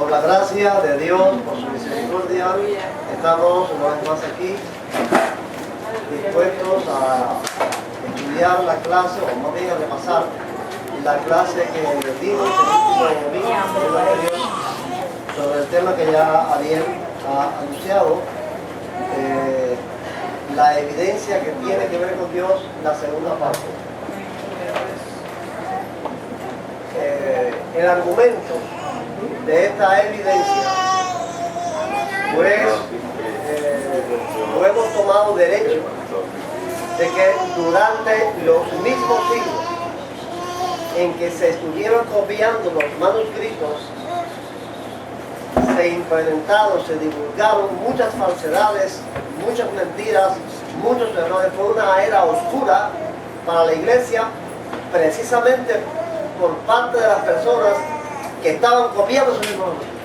Por la gracia de Dios, por su misericordia, estamos una vez más aquí, dispuestos a estudiar la clase, o más bien a repasar la clase que dimos el último domingo sobre el tema que ya Ariel ha anunciado, la evidencia que tiene que ver con Dios, la segunda parte. El argumento de esta evidencia, pues lo hemos tomado derecho de que durante los mismos siglos en que se estuvieron copiando los manuscritos, se implementaron, se divulgaron muchas falsedades, muchas mentiras, muchos errores. Fue una era oscura para la iglesia, precisamente por parte de las personas que estaban copiando sus mismos manuscritos.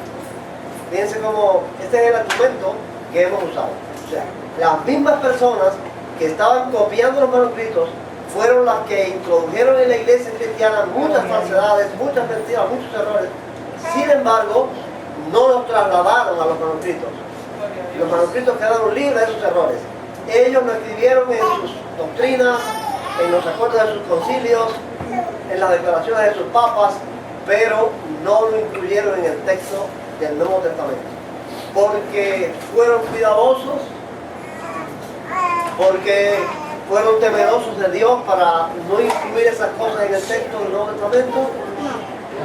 Fíjense cómo este es el argumento que hemos usado. O sea, las mismas personas que estaban copiando los manuscritos fueron las que introdujeron en la iglesia cristiana muchas falsedades, muchas mentiras, muchos errores. Sin embargo, no los trasladaron a los manuscritos. Los manuscritos quedaron libres de esos errores. Ellos lo escribieron en sus doctrinas, en los acuerdos de sus concilios, en las declaraciones de sus papas, pero no lo incluyeron en el texto del Nuevo Testamento. Porque fueron cuidadosos, porque fueron temerosos de Dios para no incluir esas cosas en el texto del Nuevo Testamento.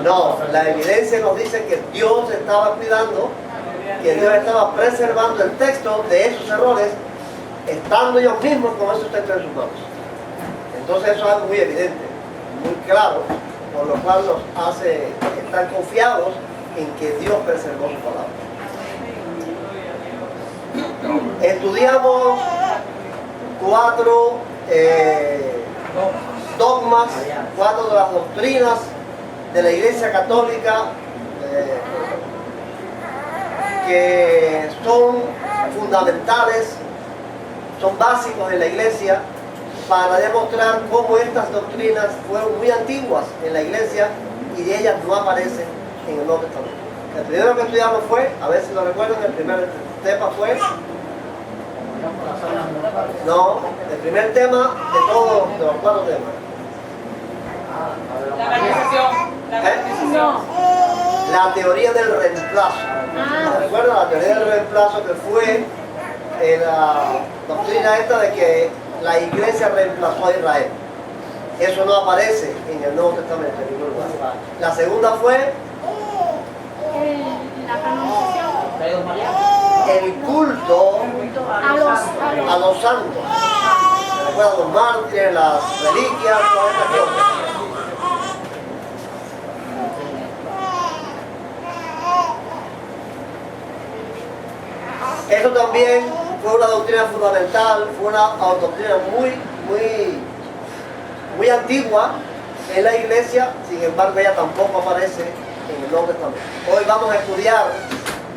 No, la evidencia nos dice que Dios estaba cuidando, que Dios estaba preservando el texto de esos errores, estando ellos mismos con esos textos en sus manos. Entonces eso es algo muy evidente, muy claro, por lo cual nos hace estar confiados en que Dios preservó su palabra. Estudiamos 4 dogmas, 4 de las doctrinas de la Iglesia Católica que son fundamentales, son básicos en la Iglesia, para demostrar cómo estas doctrinas fueron muy antiguas en la Iglesia y de ellas no aparecen en el Nuevo Testamento. El primero que estudiamos fue, a ver si lo recuerdan, el primer tema fue... No, el primer tema de todos los 4 temas. La canonización. La teoría del reemplazo. ¿Se recuerdan la teoría del reemplazo, que fue la doctrina esta de que la iglesia reemplazó a Israel? Eso no aparece en el Nuevo Testamento en ningún lugar. La segunda fue la canonización. el culto a los santos. ¿Se recuerdan los mártires, las reliquias, todas estas cosas? Eso también fue una doctrina fundamental, fue una doctrina muy antigua en la iglesia, sin embargo ella tampoco aparece en el Nuevo Testamento. Hoy vamos a estudiar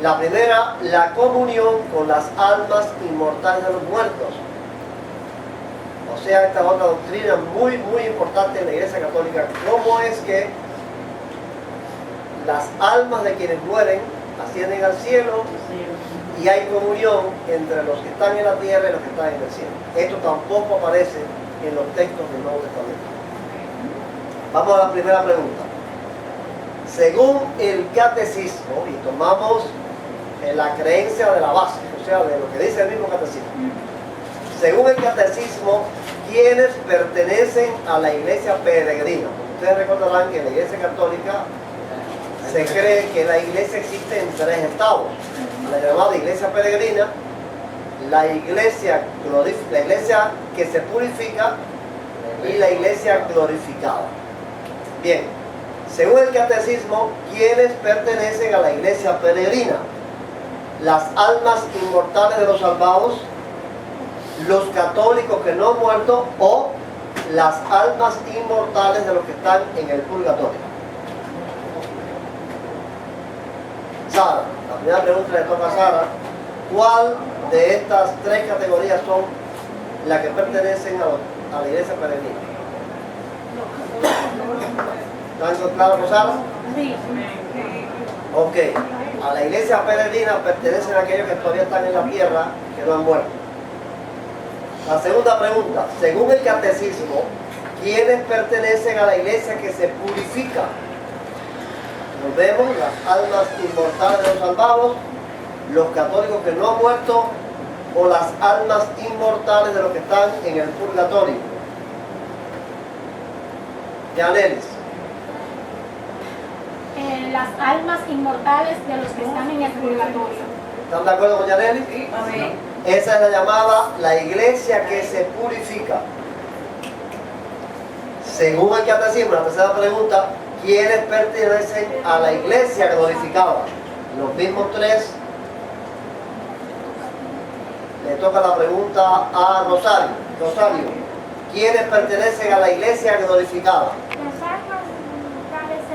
la primera, la comunión con las almas inmortales de los muertos. O sea, esta otra doctrina muy importante en la Iglesia Católica. ¿Cómo es que las almas de quienes mueren ascienden al cielo y hay comunión entre los que están en la tierra y los que están en el cielo? Esto tampoco aparece en los textos del Nuevo Testamento. Vamos a la primera pregunta. Según el catecismo, y tomamos la creencia de la base, o sea, de lo que dice el mismo catecismo. Según el catecismo, quienes pertenecen a la iglesia peregrina. Ustedes recordarán que en la iglesia católica se cree que la iglesia existe en 3 estados. La llamada iglesia peregrina, la iglesia que se purifica y la iglesia glorificada. Bien, según el catecismo, ¿quiénes pertenecen a la iglesia peregrina? Las almas inmortales de los salvados, los católicos que no han muerto o las almas inmortales de los que están en el purgatorio. Sara, la primera pregunta le toca a Sara. ¿Cuál de estas 3 categorías son las que pertenecen a la iglesia peregrina? ¿Están claros, Sara? Sí. Ok. A la iglesia peregrina pertenecen aquellos que todavía están en la tierra, que no han muerto. La segunda pregunta, según el catecismo, ¿quiénes pertenecen a la iglesia que se purifica? Nos vemos las almas inmortales de los salvados, los católicos que no han muerto o las almas inmortales de los que están en el purgatorio. Yanelis. Las almas inmortales de los que están en el purgatorio. ¿Están de acuerdo con Yanelis? Amén. Esa es la llamada la iglesia que se purifica. Según el catecismo, la tercera pregunta, ¿quiénes pertenecen a la iglesia glorificada? Los mismos tres. Le toca la pregunta a Rosario. Rosario, ¿quiénes pertenecen a la iglesia glorificada? Las almas inmortales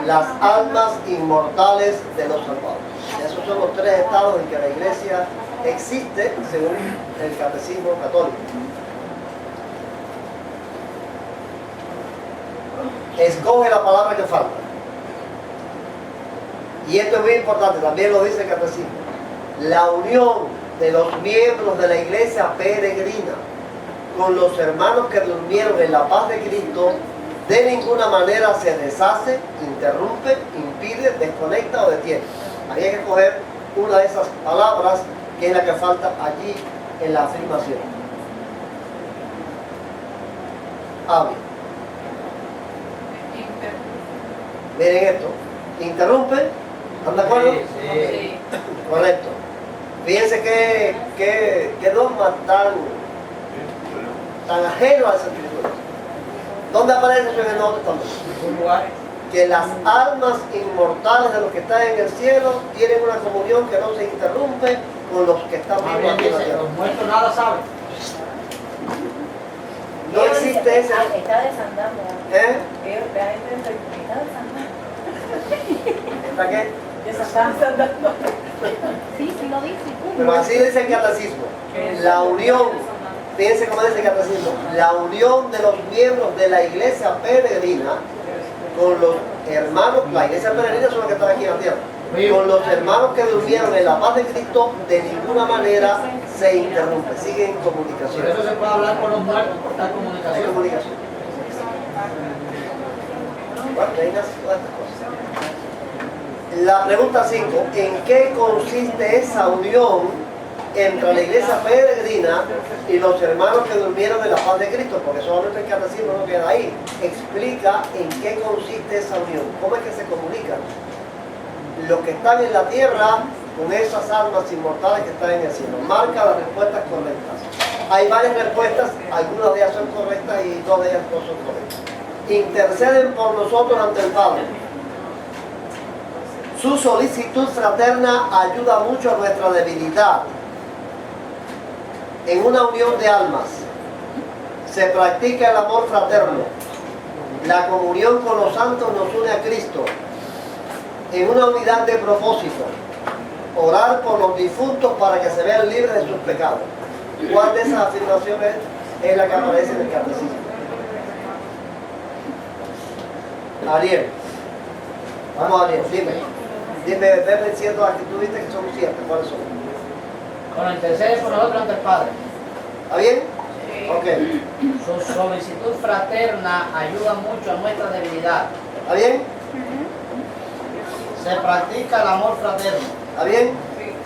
de Las almas inmortales de los salvados. los salvados. Esos son los tres estados en que la iglesia existe según el catecismo católico. Escoge la palabra que falta. Y esto es muy importante, también lo dice el catecismo. La unión de los miembros de la iglesia peregrina con los hermanos que durmieron en la paz de Cristo de ninguna manera se deshace, interrumpe, impide, desconecta o detiene. Hay que escoger una de esas palabras que es la que falta allí en la afirmación. Habla. Miren esto. Interrumpe. ¿Están de acuerdo? Sí. Correcto. Fíjense que dogma tan ajeno a esa escritura. ¿Dónde aparece eso en el Nuevo Testamento? Un lugar. Que las almas inmortales de los que están en el cielo tienen una comunión que no se interrumpe con los que están vivos aquí en la tierra. Los muertos nada saben. No existe ese. Está desandando. ¿Eh? Está desandando. ¿Está qué? Desandando. Sí, sí lo dice. Pero así dice el catecismo. La unión, fíjense cómo dice el catecismo, la unión de los miembros de la iglesia peregrina con los hermanos, la iglesia peregrina son los que están aquí en la tierra, con los hermanos que durmieron en la paz de Cristo, de ninguna manera se interrumpe, siguen en comunicación. Por eso se puede hablar con los muertos por tal Hay comunicación. comunicación. Bueno, ahí nacen todas estas cosas. La pregunta 5, ¿en qué consiste esa unión entre la iglesia peregrina y los hermanos que durmieron en la paz de Cristo? Porque solamente el catecismo no queda ahí. Explica en qué consiste esa unión, cómo es que se comunican los que están en la tierra con esas almas inmortales que están en el cielo. Marca las respuestas correctas. Hay varias respuestas, algunas de ellas son correctas y dos de ellas no son correctas. Interceden por nosotros ante el Padre. Su solicitud fraterna ayuda mucho a nuestra debilidad. En una unión de almas se practica el amor fraterno. La comunión con los santos nos une a Cristo. En una unidad de propósito. Orar por los difuntos para que se vean libres de sus pecados. ¿Cuál de esas afirmaciones es la que aparece en el catecismo? Ariel. Vamos, Ariel, dime. Dime, ven diciendo las que tú viste que son ciertas. ¿Cuáles son? Bueno, intercede por nosotros ante el Padre. ¿Está bien? Sí. Ok. Su solicitud fraterna ayuda mucho a nuestra debilidad. ¿Está bien? Se practica el amor fraterno. ¿Está bien?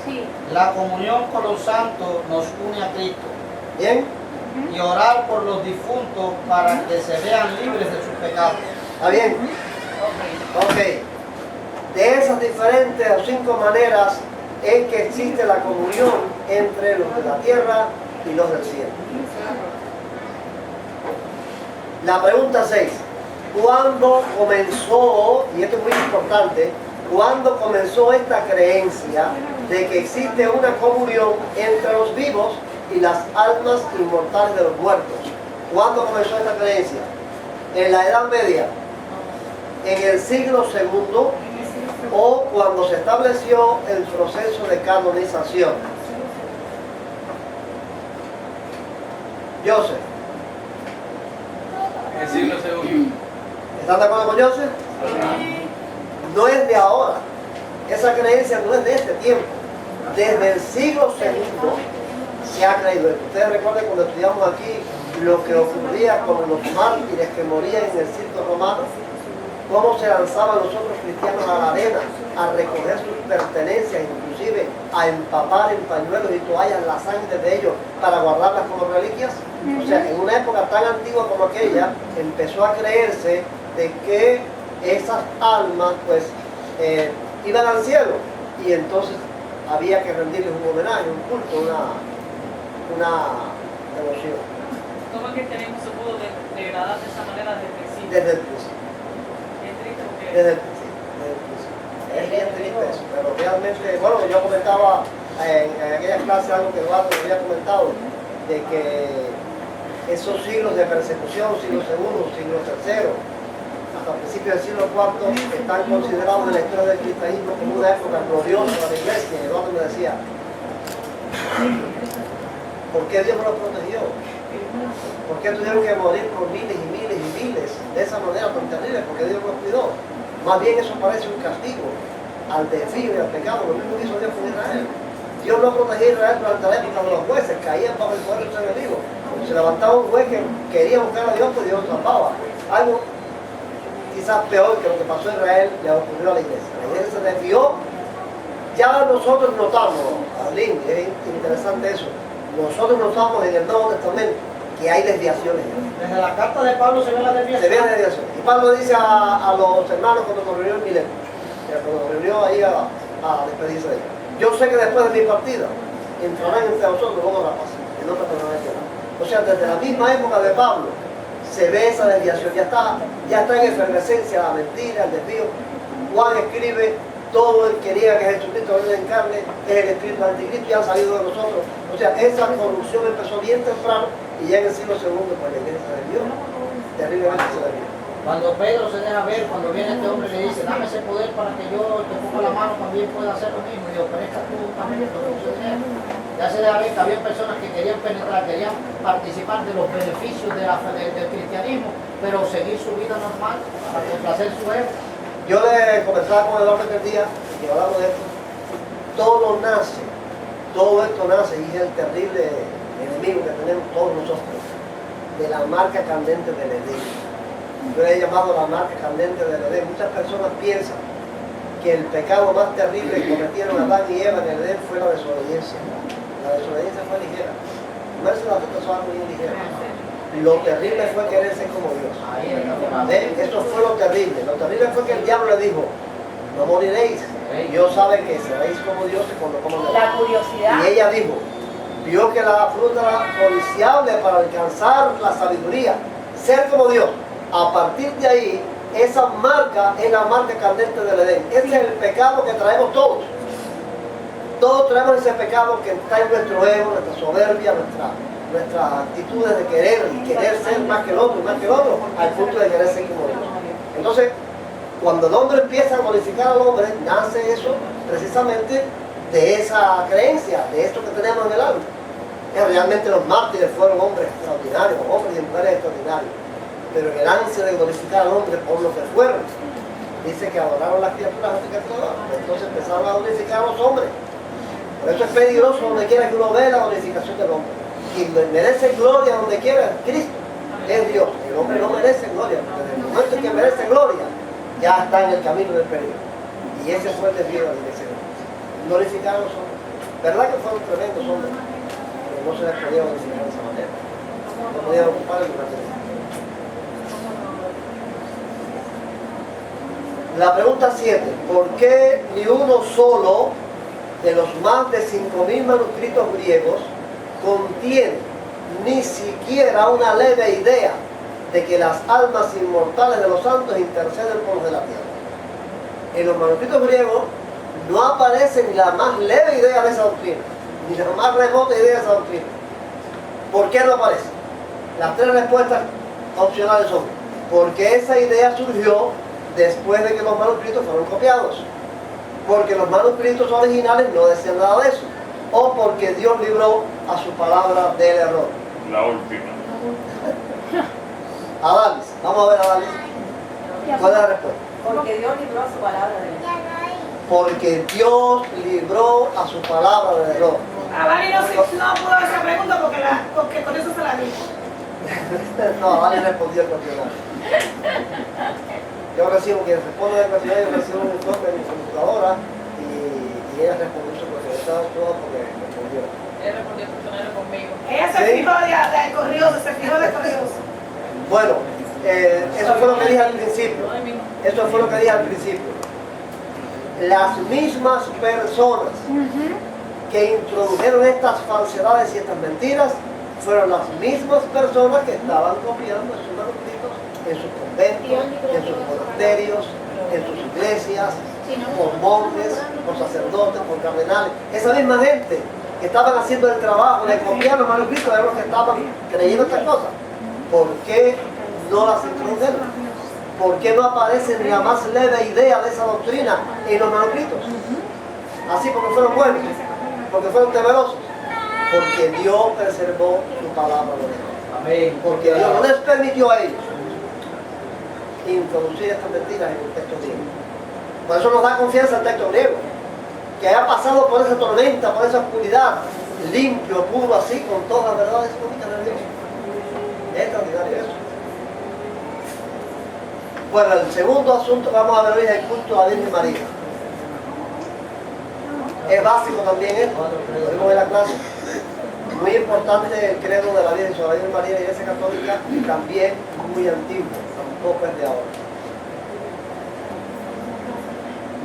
Sí. La comunión con los santos nos une a Cristo. ¿Bien? Y orar por los difuntos para que se vean libres de sus pecados. ¿Está bien? Ok. De esas diferentes o 5 maneras es que existe la comunión entre los de la tierra y los del cielo. La pregunta 6. ¿Cuándo comenzó, y esto es muy importante, cuándo comenzó esta creencia de que existe una comunión entre los vivos y las almas inmortales de los muertos? ¿Cuándo comenzó esta creencia? ¿En la Edad Media? ¿En el siglo II? ¿O cuando se estableció el proceso de canonización? Joseph. En el siglo II. ¿Están de acuerdo con Joseph? No es de ahora. Esa creencia no es de este tiempo. Desde el siglo II se ha creído esto. Ustedes recuerdan cuando estudiamos aquí lo que ocurría con los mártires que morían en el circo romano, cómo se lanzaban los otros cristianos a la arena a recoger sus pertenencias, inclusive a empapar en pañuelos y toallas la sangre de ellos para guardarlas como reliquias. O sea, en una época tan antigua como aquella, empezó a creerse de que esas almas pues iban al cielo, y entonces había que rendirles un homenaje, un culto, una devoción. ¿Cómo es que tenemos se pudo degradar de esa manera desde el principio? Desde el principio. Es triste porque Desde el principio. Es bien triste eso, pero realmente, bueno, yo comentaba en aquella clase algo que Eduardo había comentado, de que esos siglos de persecución, siglo II, siglo III, hasta principios del siglo IV, están considerados en la historia del cristianismo como una época gloriosa para la iglesia. Y Eduardo me decía, ¿por qué Dios no los protegió? ¿Por qué tuvieron que morir por miles y miles y miles de esa manera tan terrible? Porque Dios los cuidó. Más bien eso parece un castigo al desvío y al pecado, lo mismo que hizo Dios con Israel. Dios no protegía a Israel durante la época de los jueces, caían bajo el poder de sus enemigos. Cuando se levantaba un juez que quería buscar a Dios, pues Dios lo salvaba. Algo quizás peor que lo que pasó a Israel le ocurrió a la iglesia. La iglesia se desvió. Ya nosotros notamos, Arlene, es interesante eso, nosotros notamos en el Nuevo Testamento que hay desviaciones. Desde la carta de Pablo se ve la desviación. Se ve la desviación. Y Pablo dice a los hermanos cuando nos reunió en Mileto, cuando nos reunió ahí a despedirse de ellos: yo sé que después de mi partida entrarán entre vosotros luego la paz, y no perdonarán el pecado. O sea, desde la misma época de Pablo se ve esa desviación, ya está en efervescencia la mentira, el desvío. Juan escribe: todo el que diga que Jesucristo viene en carne es el espíritu del anticristo y han salido de nosotros. O sea, esa corrupción empezó bien temprano, y ya en el siglo II pues la iglesia se desvió, terriblemente se desvió. Cuando Pedro se deja ver, cuando viene este hombre y le dice, dame ese poder para que yo te ponga la mano también pueda hacer lo mismo, y ofrezca tú también todo ese dinero. Ya se deja ver que había personas que querían penetrar, querían participar de los beneficios del cristianismo, pero seguir su vida normal para complacer su ego. Yo le conversaba con Eduardo aquel día, y hablamos de esto. Todo esto nace, y es el terrible enemigo que tenemos todos nosotros, de la marca candente del Edén. Yo le he llamado la marca candente del Edén. Muchas personas piensan que el pecado más terrible que cometieron Adán y Eva en el Edén fue la desobediencia. La desobediencia fue ligera. No es una cosa muy ligera. Lo terrible fue querer ser como Dios. Eso fue lo terrible. Lo terrible fue que el diablo le dijo: no moriréis. Dios sabe que seréis como dioses cuando coman de La curiosidad. Y ella dijo, vio que la fruta era codiciable para alcanzar la sabiduría, ser como Dios. A partir de ahí, esa marca es la marca candente del Edén. Ese es el pecado que traemos todos. Todos traemos ese pecado que está en nuestro ego, nuestra soberbia, nuestras actitudes de querer ser más que el otro, al punto de querer ser como Dios. Entonces, cuando el hombre empieza a glorificar al hombre, nace eso precisamente de esa creencia, de esto que tenemos en el alma. Realmente los mártires fueron hombres extraordinarios, hombres y mujeres extraordinarios, pero en el ansia de glorificar al hombre por lo que fueron, dice que adoraron las criaturas antes que todo, entonces empezaron a glorificar a los hombres. Por eso es peligroso donde quiera que uno ve la glorificación del hombre. Quien merece gloria donde quiera, Cristo es Dios. El hombre no merece gloria, porque desde el momento en que merece gloria, ya está en el camino del peligro. Y ese fue el desvío de la iglesia. Glorificar a los hombres. ¿Verdad que fueron tremendos hombres? Pero no se les podía glorificar de esa manera. No podían ocupar el lugar de Dios. La pregunta 7. ¿Por qué ni uno solo de los más de 5.000 manuscritos griegos contiene ni siquiera una leve idea de que las almas inmortales de los santos interceden por los de la tierra? En los manuscritos griegos no aparece ni la más leve idea de esa doctrina, ni la más remota idea de esa doctrina. ¿Por qué no aparece? Las tres respuestas opcionales son: porque esa idea surgió después de que los manuscritos fueron copiados, porque los manuscritos originales no decían nada de eso, o porque Dios libró a su palabra del error. La última. Adalis, vamos a ver, Adalis. ¿Cuál es la respuesta? Porque Dios libró a su palabra de él. Porque Dios libró a su palabra del error. Vale, no pudo esa pregunta porque con eso se la dijo. No, Vale respondió el cuestionario. Yo recibo, quien responde el cuestionario, yo recibo un informe en mi computadora y ella respondió su cuestionario. Estaba todo porque respondió. Él respondió el cuestionario conmigo. Ella se fijó de corrioso, se fijó de corrioso. Bueno, eso fue lo que dije al principio. Eso fue lo que dije al principio. Las mismas personas que introdujeron estas falsedades y estas mentiras fueron las mismas personas que estaban copiando sus manuscritos en sus conventos, en sus monasterios, en sus iglesias, por monjes, por sacerdotes, por cardenales. Esa misma gente que estaban haciendo el trabajo de copiar los manuscritos eran los que estaban creyendo estas cosas. ¿Por qué no las introdujeron? ¿Por qué no aparece ni la más leve idea de esa doctrina en los manuscritos? Así porque fueron buenos, porque fueron temerosos, porque Dios preservó su palabra de Dios. Amén. Porque Dios no les permitió a ellos introducir estas mentiras en el texto griego. Por eso nos da confianza el texto griego, que haya pasado por esa tormenta, por esa oscuridad, limpio, puro, así, con todas las verdades únicas de Dios. Es extraordinario eso. Bueno, el segundo asunto que vamos a ver hoy es el culto a la Virgen María. Es básico también esto, lo vimos en la clase. Muy importante el credo de la Virgen sobre la Virgen María de la Iglesia Católica y también muy antiguo, tampoco es de ahora.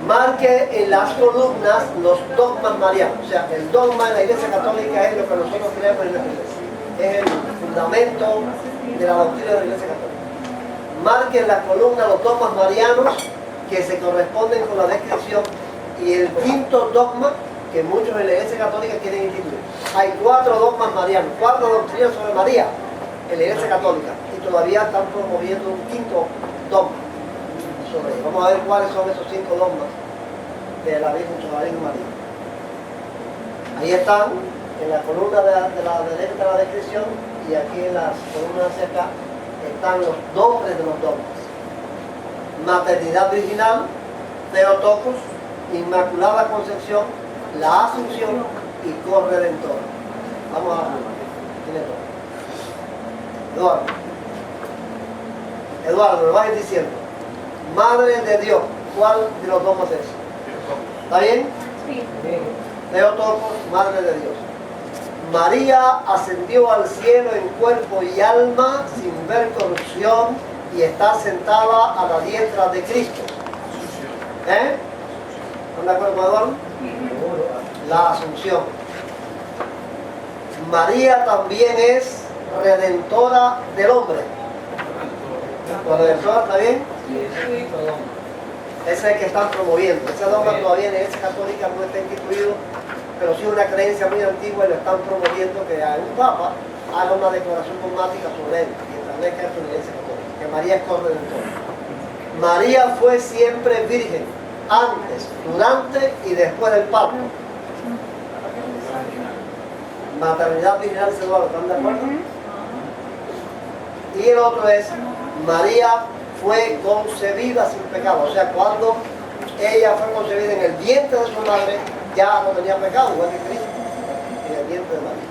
Marque en las columnas los dogmas marianos. O sea, el dogma de la Iglesia Católica es lo que nosotros creemos en nuestra iglesia. Es el fundamento de la doctrina de la Iglesia Católica. Marque en la columna los dogmas marianos que se corresponden con la descripción y el quinto dogma que muchos en la Iglesia Católica quieren instituir. Hay 4 dogmas marianos, 4 doctrinas sobre María en la Iglesia Católica y todavía están promoviendo un quinto dogma sobre ella. Vamos a ver cuáles son esos 5 dogmas de la Virgen sobre la Virgen María. Ahí están en la columna de la derecha de la descripción y aquí en las columnas hacia acá están los nombres de los dogmas: maternidad virginal, Theotokos, Inmaculada Concepción, la Asunción y Corredentora. Vamos a ver. Tiene todo. Eduardo, me vas diciendo. Madre de Dios, ¿cuál de los dogmas es? ¿Está bien? Sí. Theotokos, Madre de Dios. María ascendió al cielo en cuerpo y alma sin ver corrupción y está sentada a la diestra de Cristo. ¿Están de acuerdo con Eduardo? La Asunción. María también es redentora del hombre. ¿Redentora está bien? Ese es el que están promoviendo. Ese dogma todavía en la Iglesia Católica no está instituido, pero sí una creencia muy antigua y lo están promoviendo que un papa haga una declaración dogmática sobre él y establezca esto en la Iglesia Católica, que María es corredentora. María fue siempre virgen, antes, durante y después del parto. Maternidad virginal, ¿están de acuerdo? Y el otro es, María fue concebida sin pecado, o sea, cuando ella fue concebida en el vientre de su madre, ya no tenía pecado, igual que Cristo, en el vientre de María.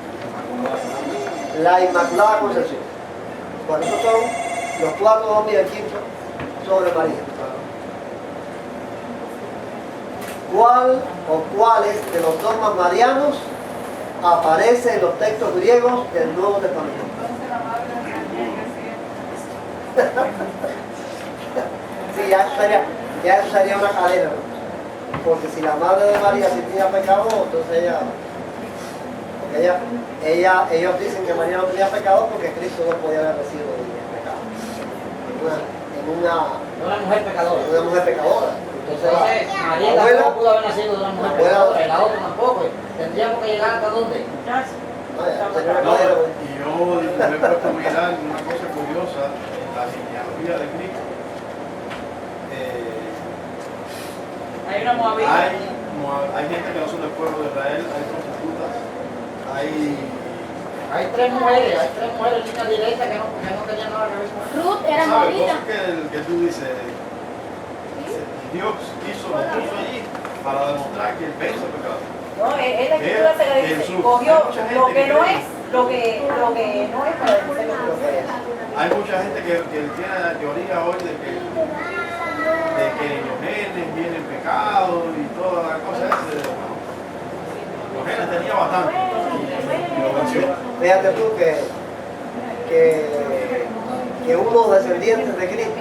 La Inmaculada Concepción. Bueno, estos son los 4 dogmas y el quinto sobre María. ¿Cuál o cuáles de los dogmas marianos aparece en los textos griegos del Nuevo Testamento? Sí, ya eso sería una cadena, ¿no? Porque si la madre de María sí tenía pecado, entonces ellos dicen que María no tenía pecado porque Cristo no podía haber recibido pecado. Una mujer pecadora. Una mujer pecadora. Entonces, María tampoco pudo haber nacido de una mujer pecadora, y la otra tampoco. Tendríamos que llegar hasta dónde. Y yo me he puesto a mirar una cosa curiosa en la genealogía de Cristo. Hay una moabita. Hay gente que no son del pueblo de Israel, hay prostitutas, Hay tres mujeres en línea directa que no tenían nada que ver con eso. Ruth era ¿sabes? moabita. Cosas que tú dices, Dios quiso, lo puso allí para demostrar que él vence el pecado. No, es la escritura se le dice, Jesús. cogió Hay mucha gente lo que que no cree. es, lo que no es para vencer lo que es. Hay mucha gente que tiene la teoría hoy de que los genes vienen pecados y toda la cosa esa. Los genes tenía bastante y lo venció. Fíjate tú que uno descendientes de Cristo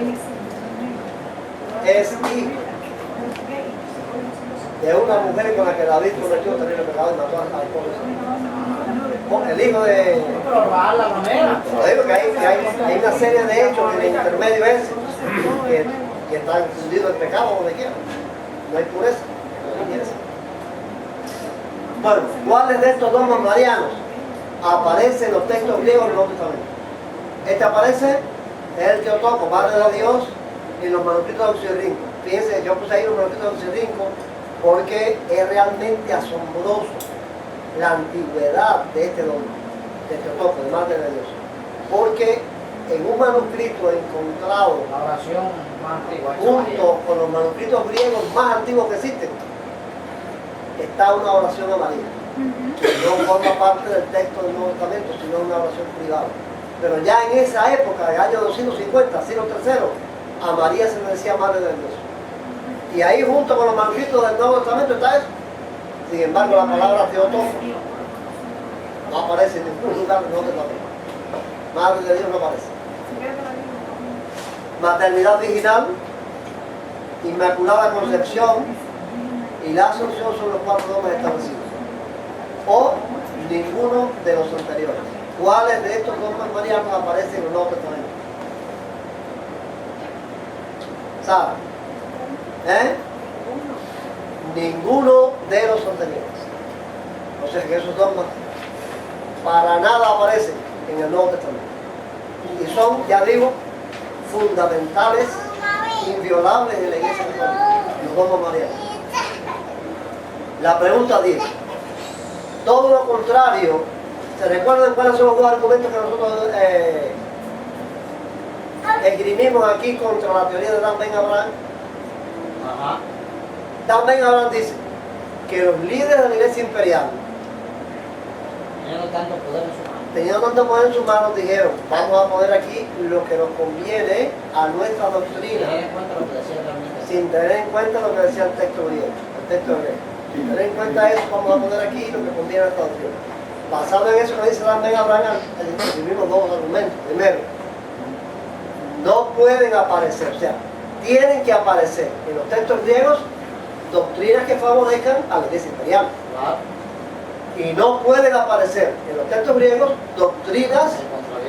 es hijo de una mujer con la que David cometió un terrible pecado y mató al esposo. El hijo de... Pero bajar la manera. Lo digo que hay una serie de hechos en el intermedio ese que están fundidos en pecado donde quiera. No hay pureza, no hay pureza. Bueno, ¿cuáles de estos dogmas marianos aparecen en los textos griegos del Nuevo Testamento? Este aparece, es el Teotocos, Madre de Dios, en los manuscritos de Oxirrinco. Fíjense, yo puse ahí los manuscritos de Oxirrinco porque es realmente asombroso la antigüedad de este dogma, de Teotocos, de Madre de Dios. Porque en un manuscrito encontrado La oración más antigua. junto con los manuscritos griegos más antiguos que existen, está una oración a María, que no forma parte del texto del Nuevo Testamento, sino una oración privada. Pero ya en esa época, del año 250, siglo III, a María se le decía Madre de Dios. Y ahí junto con los manuscritos del Nuevo Testamento está eso. Sin embargo, la palabra Teotocos no aparece en ningún lugar del Nuevo Testamento. Madre de Dios no aparece. Maternidad virginal, Inmaculada Concepción y la Asunción son los cuatro dogmas establecidos. O ninguno de los anteriores. ¿Cuáles de estos dogmas marianos aparecen en el Nuevo Testamento? ¿Saben? Ninguno de los anteriores. O sea que esos dogmas para nada aparecen en el Nuevo Testamento. Y son, ya digo, fundamentales, inviolables en la Iglesia Católica, los dogmas marianos. La pregunta 10. Todo lo contrario, ¿se recuerdan cuáles son los dos argumentos que nosotros esgrimimos aquí contra la teoría de Dan Ben Abraham? Ajá. Dan Ben Abraham dice que los líderes de la Iglesia Imperial Teniendo tanto poder en su mano. teniendo tanto poder en sus manos, dijeron, vamos a poner aquí lo que nos conviene a nuestra doctrina, Tener en cuenta lo que decía realmente. sin tener en cuenta lo que decía el texto griego, Sin tener en cuenta eso, vamos a poner aquí lo que conviene a nuestra doctrina. Basado en eso que dice Dan Ben Abraham, escribimos dos argumentos. Primero, no pueden aparecer, o sea, tienen que aparecer en los textos griegos doctrinas que favorezcan a la Iglesia Imperial. Claro. Y no pueden aparecer en los textos griegos doctrinas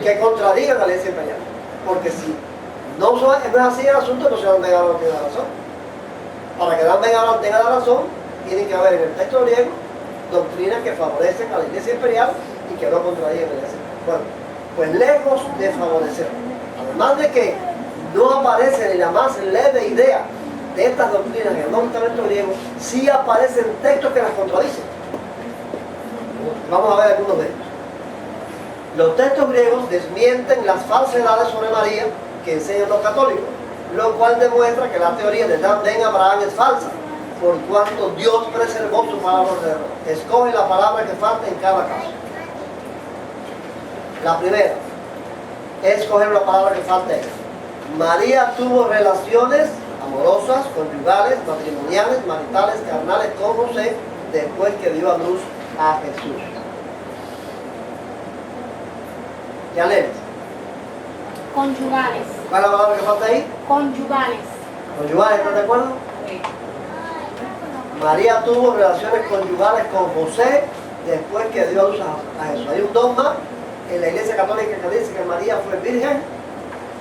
que contradigan a la Iglesia Imperial. Porque si no es así el asunto, entonces Dan Ben Abraham tiene la razón. Para que Dan Ben Abraham tenga la razón, tiene que haber en el texto griego doctrinas que favorecen a la Iglesia Imperial y que no contradigan a la Iglesia. Bueno, pues lejos de favorecer, además de que no aparece ni la más leve idea de estas doctrinas en el Nuevo Testamento griego, sí aparecen textos que las contradicen. Vamos a ver algunos de ellos. Los textos griegos desmienten las falsedades sobre María que enseñan los católicos, lo cual demuestra que la teoría de Dan Ben Abraham es falsa, por cuanto Dios preservó su palabra de error. Escoge la palabra que falta en cada caso. La primera es escoger la palabra que falta. María tuvo relaciones amorosas, conyugales, matrimoniales, maritales, carnales con José después que dio a luz a Jesús. ¿Ya lees? Conyugales. ¿Cuál es la palabra que falta ahí? Conyugales. Conyugales, ¿estás de acuerdo? María tuvo relaciones conyugales con José después que dio a luz a Jesús. Hay un dogma en la Iglesia Católica que dice que María fue virgen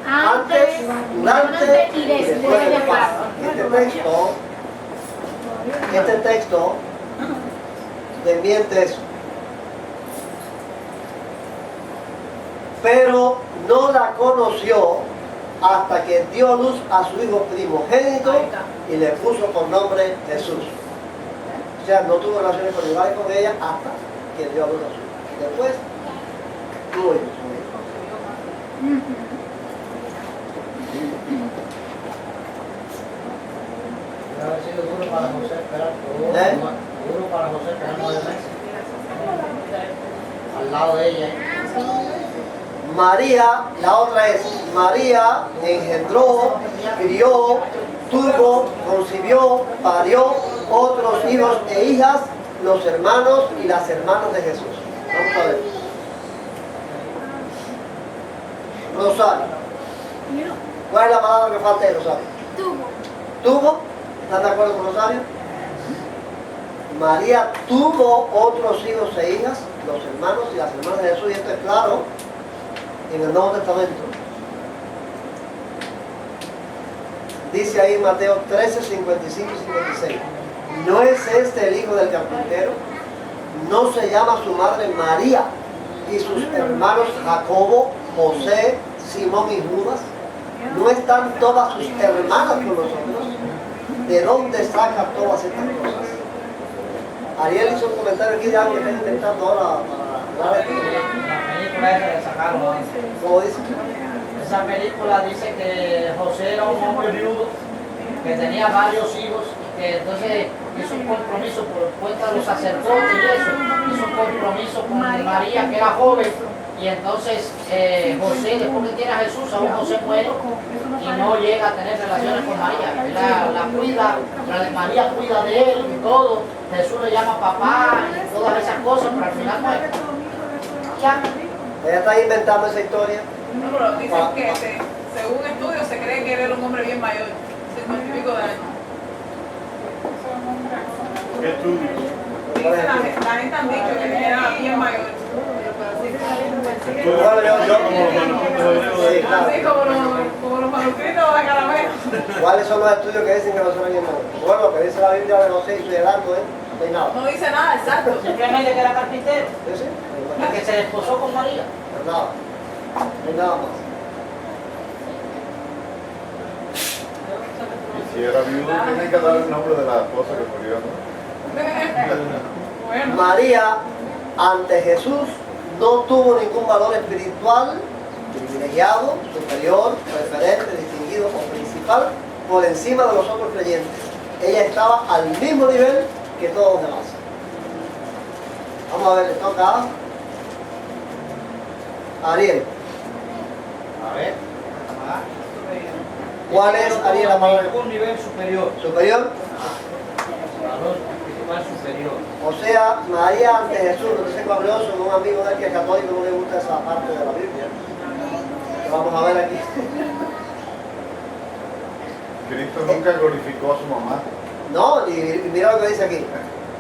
antes, durante y después del parto. Este texto desmiente eso. Pero no la conoció hasta que dio luz a su hijo primogénito y le puso por nombre Jesús. O sea, no tuvo relaciones conyugales con ella hasta que dio a luz a su hijo. Después tuvo hijos con ella. Debe haber sido duro para José. Espera, ¿Eh? duro para José, que es 9 meses. Al lado de ella. María, la otra es, María engendró, crió, tuvo, concibió, parió otros hijos e hijas, los hermanos y las hermanas de Jesús. Vamos a ver. Rosario. ¿Cuál es la palabra que falta de Rosario? ¿Tuvo? ¿Están de acuerdo con Rosario? María tuvo otros hijos e hijas, los hermanos y las hermanas de Jesús, y esto es claro en el Nuevo Testamento. Dice ahí Mateo 13, 55 y 56. ¿No es este el hijo del carpintero? ¿No se llama su madre María y sus hermanos Jacobo, José, Simón y Judas? ¿No están todas sus hermanas con nosotros? ¿De dónde saca todas estas cosas? Ariel hizo un comentario aquí de algo que está intentando ahora para hablar de esto. La película esa que sacaron. ¿Cómo dice? Esa película dice que José era un hombre viudo, que tenía varios hijos, y que entonces hizo un compromiso por cuenta de los sacerdotes y eso, hizo un compromiso con María, que era joven, y entonces José, después que tiene a Jesús, aún José muere y no llega a tener relaciones con María. Él la cuida, María cuida de él y todo, Jesús le llama papá y todas esas cosas, pero al final muere. Ya. Ella está inventando esa historia. No, pero dicen que según estudios se cree que él era un hombre bien mayor, 50 y pico de años. ¿Qué estudio? Dice la gente han dicho que era bien mayor. Bueno, yo Como los manuscritos hebreos Sí, claro. Así como los manuscritos de Caramelo. ¿Cuáles son los estudios que dicen que no son bien malos? Bueno, lo que dice la Biblia de José y su edad no hay nada. No dice nada, exacto. Simplemente que era carpintero, ¿Sí? que se desposó con María. No hay nada. No hay nada más. Y si era viudo, tiene que dar el nombre de la esposa que murió, ¿no? Bueno. María ante Jesús no tuvo ningún valor espiritual, privilegiado, superior, preferente, distinguido o principal por encima de los otros creyentes. Ella estaba al mismo nivel que todos los demás. Vamos a ver, le toca a Ariel. A ver. ¿Cuál es, Ariel, la palabra? Un nivel superior. Superior. Valor espiritual superior. O sea, María ante Jesús, no sé cuál habló con un amigo de él que es católico, no le gusta esa parte de la Biblia. Que vamos a ver aquí. Cristo nunca glorificó a su mamá. No, y mira lo que dice aquí.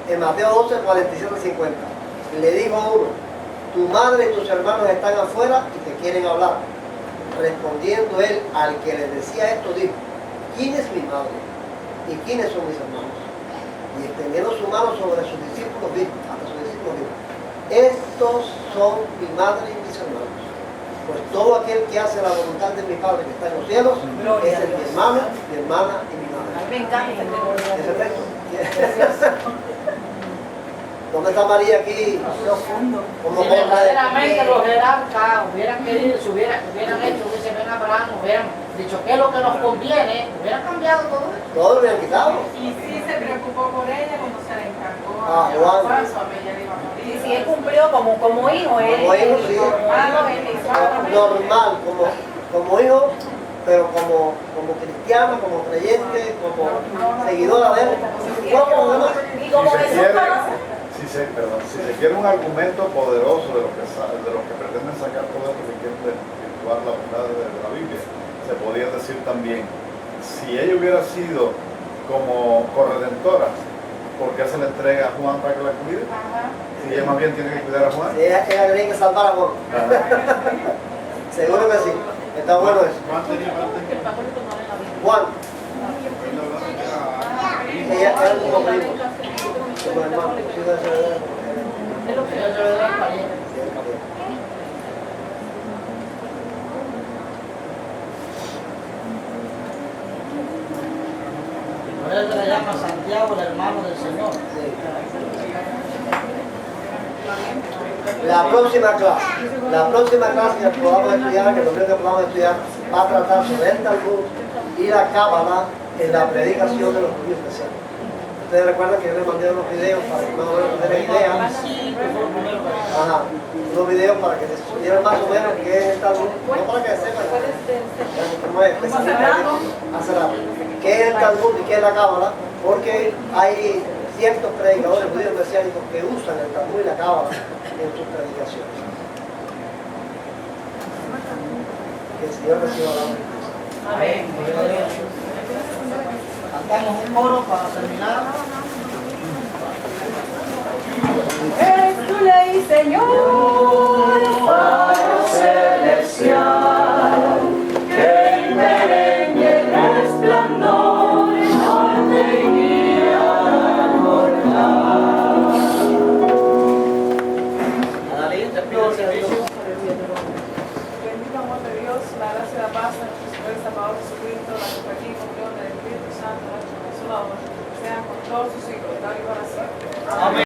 En Mateo 12, 47 y 50. Le dijo a uno, tu madre y tus hermanos están afuera y te quieren hablar. Respondiendo él al que le decía esto, dijo, ¿quién es mi madre? ¿Y quiénes son mis hermanos? Y extendiendo su mano sobre sus discípulos, dijo, hasta sus discípulos dijo, estos son mi madre y mis hermanos. Pues todo aquel que hace la voluntad de mi Padre que está en los cielos, es el mi hermano, mi hermana y mi madre. A mí me encanta este texto. ¿Es el texto? ¿Dónde está María aquí? Profundo. Como Si porra de... verdaderamente los jerarcas hubieran querido, si hubieran hecho, hubiese ven Abraham, hubieran dicho qué es lo que nos conviene, hubieran cambiado todo eso. Todo lo hubieran quitado. Y sí se preocupó por ella cuando se le encargó Ah, a Juan. ella le iba a morir. Y si él cumplió como hijo, él Como hijo, sí. Hermano, él hizo algo. Normal, como hijo, pero como cristiano, como creyente, como seguidora de él. Igual que los demás. y como Si se Jesús quiere- conoce. si se quiere un argumento poderoso de los que pretenden sacar todo esto que quieren desvirtuar la verdad de la Biblia, se podría decir también, si ella hubiera sido como corredentora, ¿por qué se le entrega a Juan para que la cuide? Si ella más bien tiene que cuidar a Juan. Sí, ella tiene que salvar a Juan. Seguro que sí. Está bueno eso. ¿Cuál tenía El papelito no era la Biblia. Juan, parte? ella era como primo. Como hermano, sí, de esa edad, Es lo que Ellos se lo dan pariente. Por eso le llama Santiago el hermano del Señor. La próxima clase que podamos estudiar, que lo primero que podamos estudiar, va a tratar sobre el Talmud y la Cábala en la predicación de los judíos especiales. Ustedes recuerdan que yo les mandé unos videos para que más o menos tener idea. Ajá, unos videos para que les supieran más o menos qué es el Talmud. No para que sepan. ¿Cómo es? Hace rato. ¿Qué es el Talmud y qué es la Cábala? Porque hay ciertos predicadores judíos mesiánicos que usan el Talmud y la Cábala en sus predicaciones. Que el Señor reciba la honra. Amén. Cantamos un coro para terminar. Es tu ley, Señor, faro celestial, que impereñe el resplandor, norte y guía mortal. Adalín, te pido el servicio. Bendito amor de Dios, la gracia y la paz de nuestro Señor y Salvador Jesucristo, la compañía y comunión del Espíritu Santo, nuestro Consolador, sean con todos sus hijos, tal y para siempre. Amén.